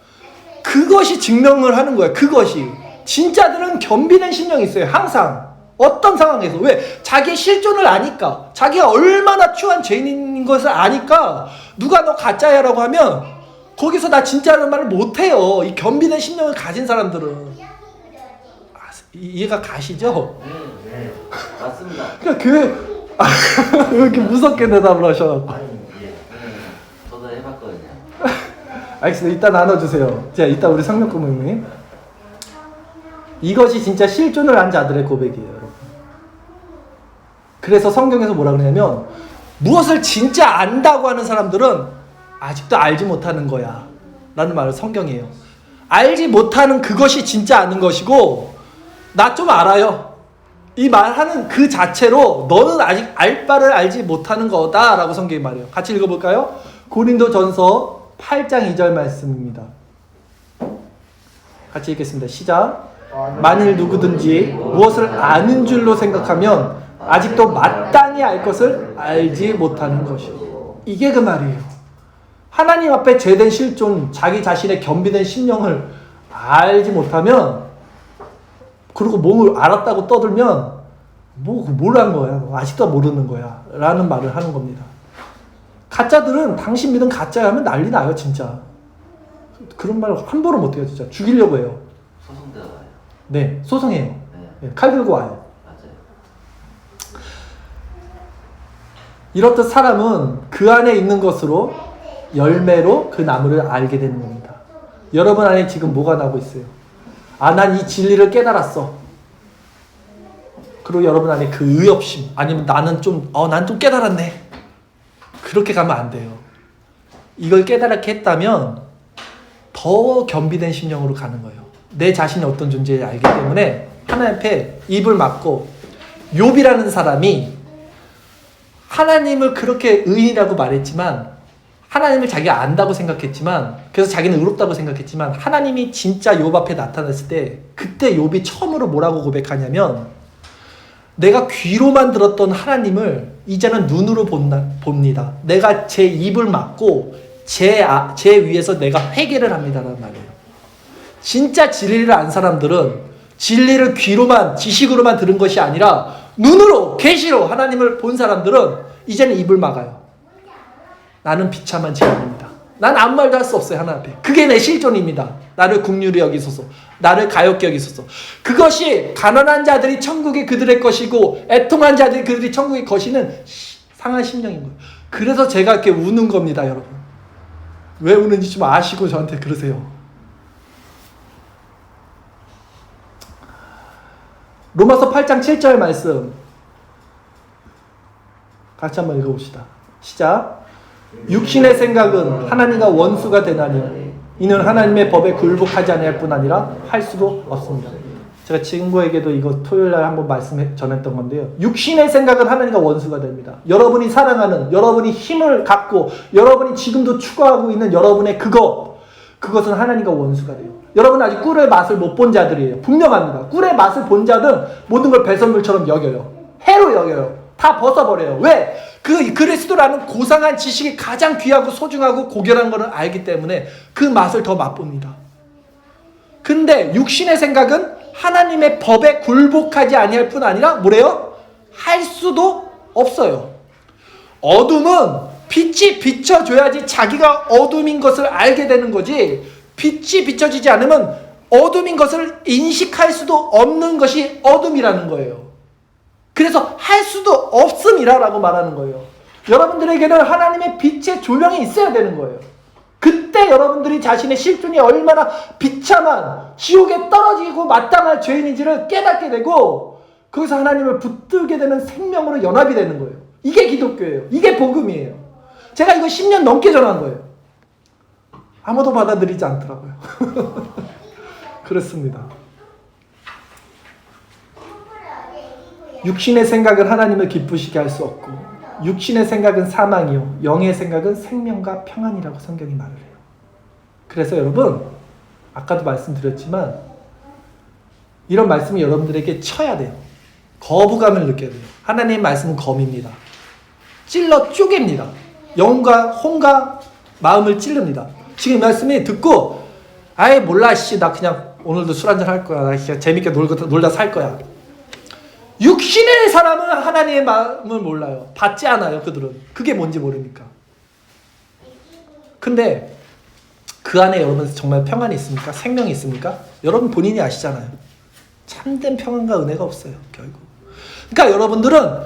그것이 증명을 하는 거야. 그것이. 진짜들은 겸비된 심령이 있어요. 항상. 어떤 상황에서. 왜? 자기의 실존을 아니까. 자기가 얼마나 추한 죄인인 것을 아니까 누가 너 가짜야 라고 하면 거기서 나 진짜라는 말을 못해요. 이 겸비된 심령을 가진 사람들은. 이해가 가시죠? 네, 맞습니다. 그러니까 왜 이렇게 무섭게 대답을 하셔갖고. 아니, 예. 저도 해봤거든요. 알겠습니다. 이따 나눠주세요. 자, 이따 우리 상명고모님. 이것이 진짜 실존을 한 자들의 고백이에요, 여러분. 그래서 성경에서 뭐라 그러냐면 무엇을 진짜 안다고 하는 사람들은 아직도 알지 못하는 거야 라는 말을 성경이에요. 알지 못하는 그것이 진짜 아는 것이고 나 좀 알아요. 이 말하는 그 자체로 너는 아직 알 바를 알지 못하는 거다 라고 성경이 말해요. 같이 읽어볼까요? 고린도전서 8장 2절 말씀입니다. 같이 읽겠습니다. 시작. 만일 누구든지 무엇을 아는 줄로 생각하면 아직도 마땅히 알 것을 알지 못하는 것이요. 이게 그 말이에요. 하나님 앞에 죄된 실존, 자기 자신의 겸비된 심령을 알지 못하면 그리고 몸을 알았다고 떠들면 뭘 한 거야? 아직도 모르는 거야 라는 말을 하는 겁니다. 가짜들은 당신 믿음 가짜야 하면 난리 나요. 진짜 그런 말 함부로 못해요. 진짜 죽이려고 해요. 소송 들어가요. 네, 소송해요. 네. 네, 칼 들고 와요. 맞아요. 이렇듯 사람은 그 안에 있는 것으로 열매로 그 나무를 알게 되는 겁니다. 여러분 안에 지금 뭐가 나고 있어요? 아, 난 이 진리를 깨달았어. 그리고 여러분 안에 그 의협심, 아니면 나는 좀, 난 좀 깨달았네. 그렇게 가면 안 돼요. 이걸 깨달게 했다면 더 겸비된 심령으로 가는 거예요. 내 자신이 어떤 존재인지 알기 때문에 하나님 앞에 입을 막고, 욥이라는 사람이 하나님을 그렇게 의인이라고 말했지만, 하나님을 자기가 안다고 생각했지만, 그래서 자기는 의롭다고 생각했지만, 하나님이 진짜 욥 앞에 나타났을 때 그때 욥이 처음으로 뭐라고 고백하냐면, 내가 귀로만 들었던 하나님을 이제는 눈으로 봅니다. 내가 제 입을 막고 제 위에서 내가 회개를 합니다라는 말이에요. 진짜 진리를 안 사람들은 진리를 귀로만, 지식으로만 들은 것이 아니라 눈으로, 계시로 하나님을 본 사람들은 이제는 입을 막아요. 나는 비참한 죄인입니다. 난 아무 말도 할 수 없어요. 하나님 앞에. 그게 내 실존입니다. 나를 긍휼히 여기소서. 나를 가엾게 여기소서. 그것이 가난한 자들이 천국이 그들의 것이고 애통한 자들이 그들이 천국의 것이는 상한 심령인 거예요. 그래서 제가 이렇게 우는 겁니다. 여러분. 왜 우는지 좀 아시고 저한테 그러세요. 로마서 8장 7절 말씀 같이 한번 읽어봅시다. 시작. 육신의 생각은 하나님과 원수가 되나니 이는 하나님의 법에 굴복하지 아니할 뿐 아니라 할 수도 없습니다. 제가 친구에게도 이거 토요일날 한번 전했던 건데요. 육신의 생각은 하나님과 원수가 됩니다. 여러분이 사랑하는, 여러분이 힘을 갖고 여러분이 지금도 추구하고 있는 여러분의 그것은 하나님과 원수가 돼요. 여러분 아직 꿀의 맛을 못 본 자들이에요. 분명합니다. 꿀의 맛을 본 자는 모든 걸 배설물처럼 여겨요. 해로 여겨요. 다 벗어버려요. 왜? 그 그리스도라는 고상한 지식이 가장 귀하고 소중하고 고결한 것을 알기 때문에 그 맛을 더 맛봅니다. 근데 육신의 생각은 하나님의 법에 굴복하지 아니할 뿐 아니라 뭐래요? 할 수도 없어요. 어둠은 빛이 비춰줘야지 자기가 어둠인 것을 알게 되는 거지, 빛이 비춰지지 않으면 어둠인 것을 인식할 수도 없는 것이 어둠이라는 거예요. 그래서 할 수도 없음이라고 말하는 거예요. 여러분들에게는 하나님의 빛의 조명이 있어야 되는 거예요. 그때 여러분들이 자신의 실존이 얼마나 비참한 지옥에 떨어지고 마땅할 죄인인지를 깨닫게 되고 거기서 하나님을 붙들게 되는 생명으로 연합이 되는 거예요. 이게 기독교예요. 이게 복음이에요. 제가 이거 10년 넘게 전한 거예요. 아무도 받아들이지 않더라고요. 그렇습니다. 육신의 생각은 하나님을 기쁘시게 할 수 없고 육신의 생각은 사망이요 영의 생각은 생명과 평안이라고 성경이 말을 해요. 그래서 여러분 아까도 말씀드렸지만 이런 말씀이 여러분들에게 쳐야 돼요. 거부감을 느껴야 돼요. 하나님의 말씀은 검입니다. 찔러 쪼갭니다. 영과 혼과 마음을 찌릅니다. 지금 이 말씀이 듣고 아예 몰라 씨 나 그냥 오늘도 술 한잔 할 거야. 나 그냥 재밌게 놀다 살 거야. 육신의 사람은 하나님의 마음을 몰라요. 받지 않아요. 그들은. 그게 뭔지 모르니까. 근데 그 안에 여러분 정말 평안이 있습니까? 생명이 있습니까? 여러분 본인이 아시잖아요. 참된 평안과 은혜가 없어요. 결국. 그러니까 여러분들은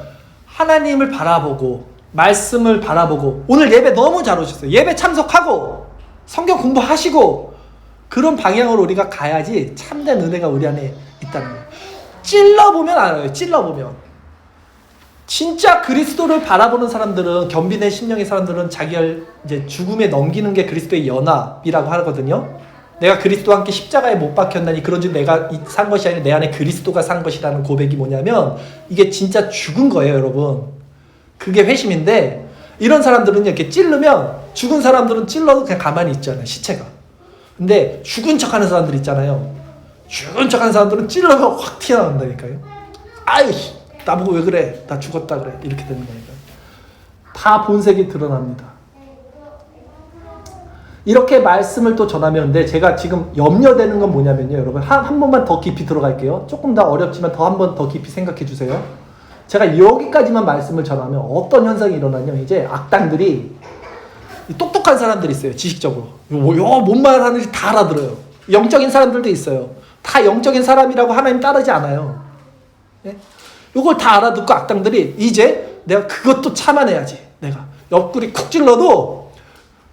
하나님을 바라보고 말씀을 바라보고 오늘 예배 너무 잘 오셨어요. 예배 참석하고 성경 공부하시고 그런 방향으로 우리가 가야지 참된 은혜가 우리 안에 있다는 거예요. 찔러보면 알아요. 찔러보면. 진짜 그리스도를 바라보는 사람들은 겸비된 심령의 사람들은 자기를 이제 죽음에 넘기는 게 그리스도의 연합이라고 하거든요. 내가 그리스도와 함께 십자가에 못 박혔나니 그런즉 내가 산 것이 아니라 내 안에 그리스도가 산 것이라는 고백이 뭐냐면 이게 진짜 죽은 거예요, 여러분. 그게 회심인데 이런 사람들은 이렇게 찌르면 죽은 사람들은 찔러도 그냥 가만히 있잖아요, 시체가. 근데 죽은 척하는 사람들 있잖아요. 죽은 척하는 사람들은 찔러서 확 튀어나온다니까요. 아유, 나보고 왜 그래? 나 죽었다 그래. 이렇게 되는 거니까. 다 본색이 드러납니다. 이렇게 말씀을 또 전하면, 근데 제가 지금 염려되는 건 뭐냐면요. 여러분, 한 번만 더 깊이 들어갈게요. 조금 더 어렵지만 한 번 더 깊이 생각해 주세요. 제가 여기까지만 말씀을 전하면 어떤 현상이 일어나냐. 이제 악당들이, 똑똑한 사람들이 있어요. 지식적으로. 뭔 말 하는지 다 알아들어요. 영적인 사람들도 있어요. 다 영적인 사람이라고 하나님 따르지 않아요. 예? 요걸 다 알아듣고 악당들이 이제 내가 그것도 참아내야지. 내가 옆구리 쿡 찔러도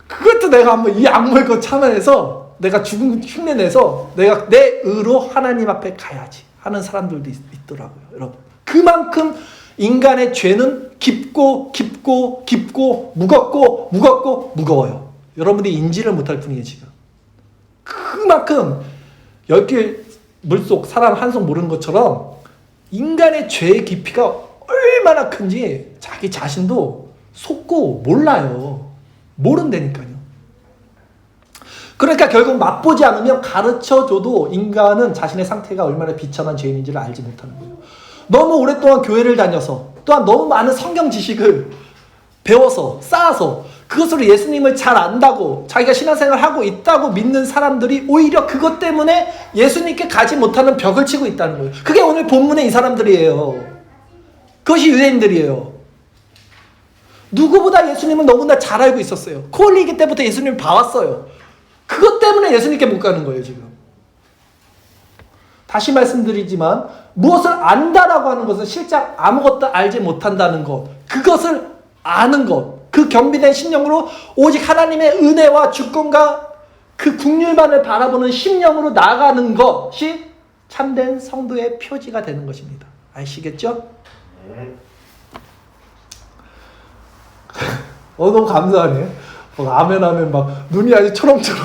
그것도 내가 한번 이 악물 거 참아내서 내가 죽은 흉내내서 내가 내 의로 하나님 앞에 가야지 하는 사람들도 있더라고요. 여러분. 그만큼 인간의 죄는 깊고 깊고 깊고 무겁고 무겁고 무거워요. 여러분들이 인지를 못할 뿐이에요. 지금. 그만큼 10개 물속 사람 한 손 모르는 것처럼 인간의 죄의 깊이가 얼마나 큰지 자기 자신도 속고 몰라요. 모른다니까요. 그러니까 결국 맛보지 않으면 가르쳐줘도 인간은 자신의 상태가 얼마나 비참한 죄인인지를 알지 못하는 거예요. 너무 오랫동안 교회를 다녀서 또한 너무 많은 성경 지식을 배워서 쌓아서 그것으로 예수님을 잘 안다고 자기가 신앙생활을 하고 있다고 믿는 사람들이 오히려 그것 때문에 예수님께 가지 못하는 벽을 치고 있다는 거예요. 그게 오늘 본문의 이 사람들이에요. 그것이 유대인들이에요. 누구보다 예수님을 너무나 잘 알고 있었어요. 코올리기 때부터 예수님을 봐왔어요. 그것 때문에 예수님께 못 가는 거예요. 지금. 다시 말씀드리지만 무엇을 안다라고 하는 것은 실제 아무것도 알지 못한다는 것, 그것을 아는 것, 그 겸비된 심령으로 오직 하나님의 은혜와 주권과 그 국률만을 바라보는 심령으로 나아가는 것이 참된 성도의 표지가 되는 것입니다. 아시겠죠? 네. 너무 감사하네. 아멘 하면 막 눈이 아주 초롱초롱.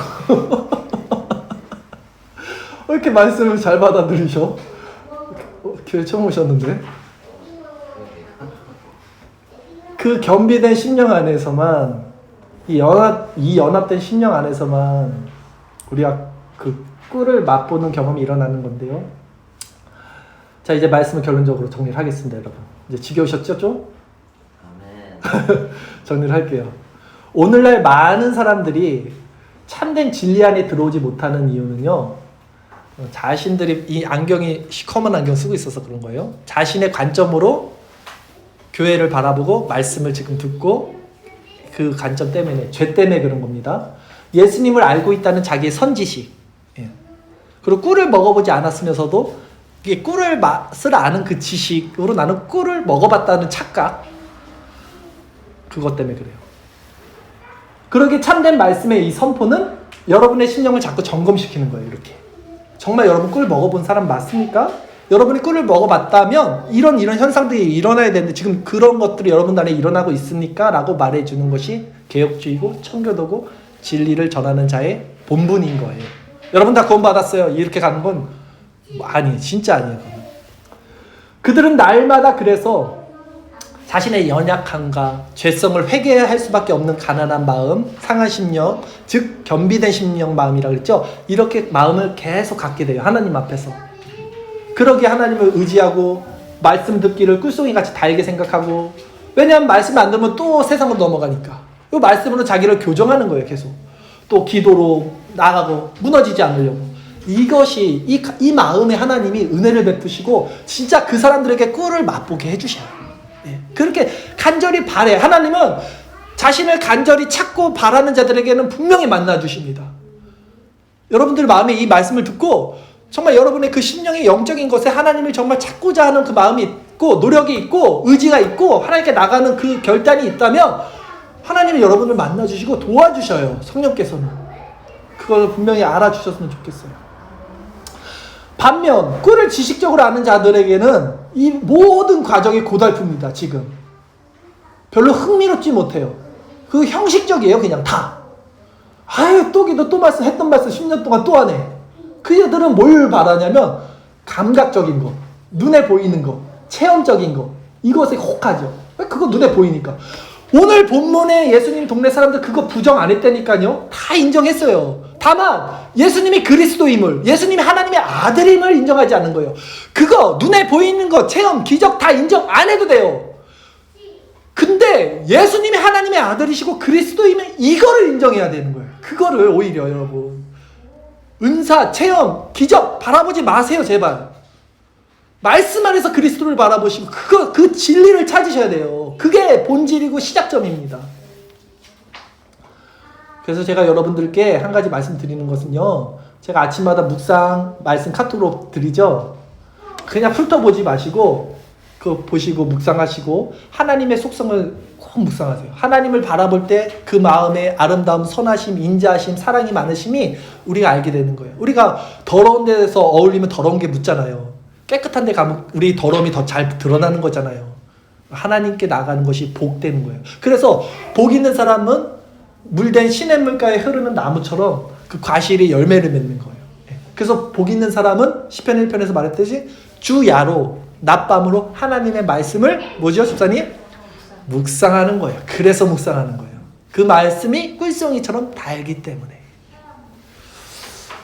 왜 이렇게 말씀을 잘 받아들이셔? 교회 처음 오셨는데. 그 겸비된 심령 안에서만 이 연합된 심령 안에서만 우리가 그 꿀을 맛보는 경험이 일어나는 건데요. 자, 이제 말씀을 결론적으로 정리를 하겠습니다, 여러분. 이제 지겨우셨죠, 좀? 아멘. 정리를 할게요. 오늘날 많은 사람들이 참된 진리 안에 들어오지 못하는 이유는요, 자신들이 이 안경이 시커먼 안경 쓰고 있어서 그런 거예요. 자신의 관점으로 교회를 바라보고 말씀을 지금 듣고 그 관점 때문에, 죄 때문에 그런 겁니다. 예수님을 알고 있다는 자기의 선지식, 예. 그리고 꿀을 먹어보지 않았으면서도 이게 꿀을 맛을 아는 그 지식으로 나는 꿀을 먹어봤다는 착각, 그것 때문에 그래요. 그러기에 참된 말씀의 이 선포는 여러분의 심령을 자꾸 점검시키는 거예요. 이렇게 정말 여러분 꿀 먹어본 사람 맞습니까? 여러분이 꿀을 먹어봤다면 이런 현상들이 일어나야 되는데 지금 그런 것들이 여러분 안에 일어나고 있습니까? 라고 말해주는 것이 개혁주의고 청교도고 진리를 전하는 자의 본분인 거예요. 여러분 다 구원받았어요. 이렇게 가는 건 아니에요. 진짜 아니에요. 그들은 날마다 그래서 자신의 연약함과 죄성을 회개할 수밖에 없는 가난한 마음, 상한 심령, 즉 겸비된 심령 마음이라고 그랬죠. 이렇게 마음을 계속 갖게 돼요. 하나님 앞에서. 그러기에 하나님을 의지하고 말씀 듣기를 꿀송이같이 달게 생각하고, 왜냐하면 말씀 안 들으면 또 세상으로 넘어가니까 이 말씀으로 자기를 교정하는 거예요. 계속 또 기도로 나가고 무너지지 않으려고. 이것이 이 마음에 하나님이 은혜를 베푸시고 진짜 그 사람들에게 꿀을 맛보게 해주셔요. 예, 그렇게 간절히 바래. 하나님은 자신을 간절히 찾고 바라는 자들에게는 분명히 만나주십니다. 여러분들 마음에 이 말씀을 듣고 정말 여러분의 그 심령의 영적인 것에 하나님을 정말 찾고자 하는 그 마음이 있고 노력이 있고 의지가 있고 하나님께 나가는 그 결단이 있다면 하나님이 여러분을 만나주시고 도와주셔요. 성령께서는. 그걸 분명히 알아주셨으면 좋겠어요. 반면 꿀을 지식적으로 아는 자들에게는 이 모든 과정이 고달픕니다. 지금 별로 흥미롭지 못해요. 그 형식적이에요. 그냥 다. 아유, 또 기도 또 말씀, 했던 말씀 10년 동안 또 하네. 그들은 뭘 바라냐면 감각적인 거, 눈에 보이는 거, 체험적인 거, 이것에 혹하죠. 그거 눈에 보이니까. 오늘 본문에 예수님 동네 사람들 그거 부정 안 했다니까요. 다 인정했어요. 다만 예수님이 그리스도임을, 예수님이 하나님의 아들임을 인정하지 않는 거예요. 그거 눈에 보이는 거, 체험, 기적 다 인정 안 해도 돼요. 근데 예수님이 하나님의 아들이시고 그리스도임을 이거를 인정해야 되는 거예요. 그거를 오히려 여러분 은사, 체험, 기적 바라보지 마세요. 제발. 말씀 안에서 그리스도를 바라보시고 그 진리를 찾으셔야 돼요. 그게 본질이고 시작점입니다. 그래서 제가 여러분들께 한 가지 말씀드리는 것은요, 제가 아침마다 묵상 말씀 카톡으로 드리죠. 그냥 훑어보지 마시고 그거 보시고 묵상하시고 하나님의 속성을 꼭 묵상하세요. 하나님을 바라볼 때 그 마음의 아름다움, 선하심, 인자하심, 사랑이 많으심이 우리가 알게 되는 거예요. 우리가 더러운 데서 어울리면 더러운 게 묻잖아요. 깨끗한 데 가면 우리 더러움이 더 잘 드러나는 거잖아요. 하나님께 나가는 것이 복되는 거예요. 그래서 복 있는 사람은 물된 시냇물가에 흐르는 나무처럼 그 과실이 열매를 맺는 거예요. 그래서 복 있는 사람은 시편 1편에서 말했듯이 주야로 낮밤으로 하나님의 말씀을 뭐죠, 집사님? 묵상하는 거예요. 그래서 묵상하는 거예요. 그 말씀이 꿀송이처럼 달기 때문에.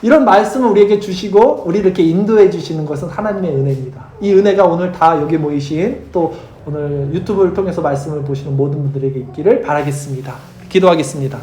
이런 말씀을 우리에게 주시고 우리를 이렇게 인도해 주시는 것은 하나님의 은혜입니다. 이 은혜가 오늘 다 여기 모이신 또 오늘 유튜브를 통해서 말씀을 보시는 모든 분들에게 있기를 바라겠습니다. 기도하겠습니다.